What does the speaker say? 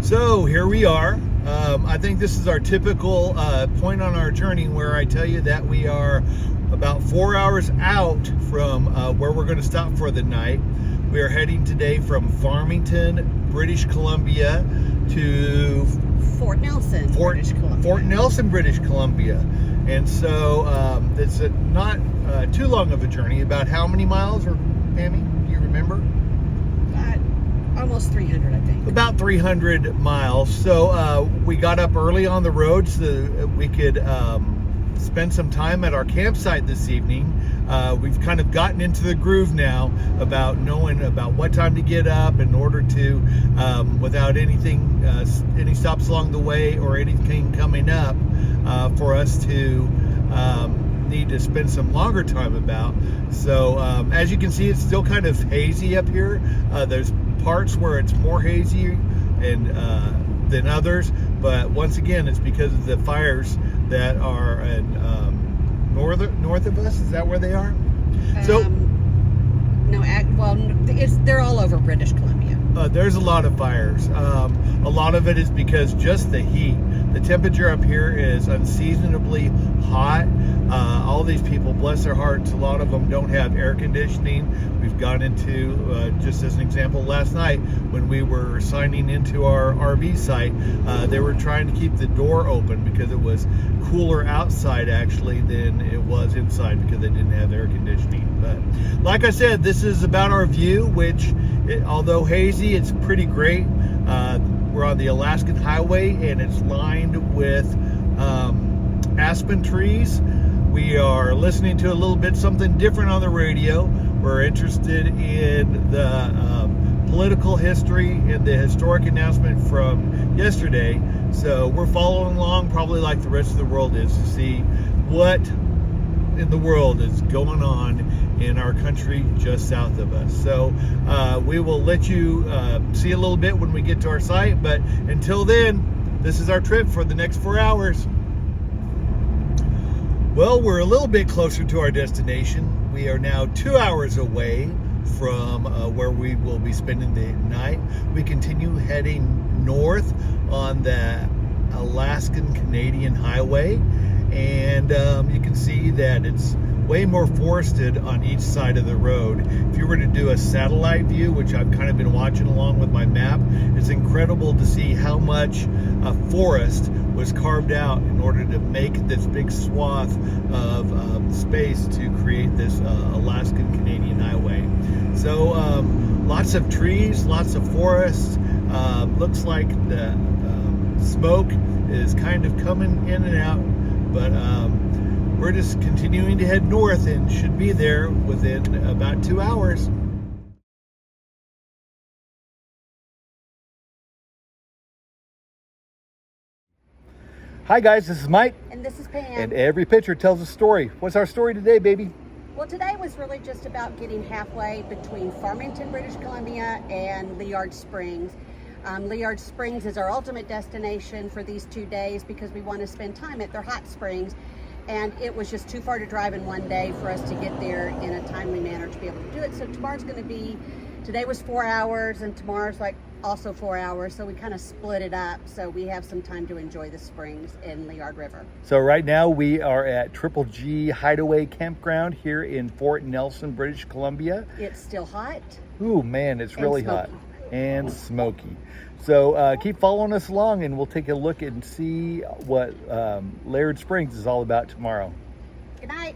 So here we are. I think this is our typical point on our journey where I tell you that we are about 4 hours out from where we're going to stop for the night. We are heading today from Farmington, British Columbia to Fort Nelson, British Columbia. And so it's not too long of a journey. About how many miles, or Pammy, do you remember? Almost 300, I think. About 300 miles. So we got up early on the road so that we could spend some time at our campsite this evening. We've kind of gotten into the groove now about knowing about what time to get up in order to, without anything, any stops along the way or anything coming up for us to need to spend some longer time about. So as you can see, it's still kind of hazy up here. There's parts where it's more hazy and than others, but once again, it's because of the fires that are in, north of us. Is that where they are? They're all over British Columbia. There's a lot of fires. A lot of it is because just the heat. The temperature up here is unseasonably hot. All these people, bless their hearts, a lot of them don't have air conditioning. We've gone into, just as an example, last night when we were signing into our RV site, they were trying to keep the door open because it was cooler outside actually than it was inside because they didn't have air conditioning. But like I said, this is about our view, which, although hazy, it's pretty great. We're on the Alaskan Highway and it's lined with aspen trees. We are listening to a little bit something different on the radio. We're interested in the political history and the historic announcement from yesterday. So we're following along, probably like the rest of the world is, to see what in the world is going on in our country just south of us. So we will let you see a little bit when we get to our site, but until then, this is our trip for the next 4 hours. Well, we're a little bit closer to our destination. We are now 2 hours away from where we will be spending the night. We continue heading north on the Alaskan Canadian Highway, and you can see that it's way more forested on each side of the road. If you were to do a satellite view, which I've kind of been watching along with my map, it's incredible to see how much forest was carved out in order to make this big swath of space to create this Alaskan Canadian Highway. So lots of trees, lots of forests. Looks like the smoke is kind of coming in and out, but we're just continuing to head north and should be there within about 2 hours. Hi guys, this is Mike. And this is Pam. And every picture tells a story. What's our story today, baby? Well, today was really just about getting halfway between Farmington, British Columbia and Liard Springs. Liard Springs is our ultimate destination for these 2 days because we want to spend time at their hot springs. And it was just too far to drive in one day for us to get there in a timely manner to be able to do it. So tomorrow's going to be, today was 4 hours and tomorrow's like also 4 hours. So we kind of split it up so we have some time to enjoy the springs in Liard River. So right now we are at Triple G Hideaway Campground here in Fort Nelson, British Columbia. It's still hot. Ooh, man, it's really hot and smoky. So keep following us along and we'll take a look and see what Liard Springs is all about tomorrow. Good night.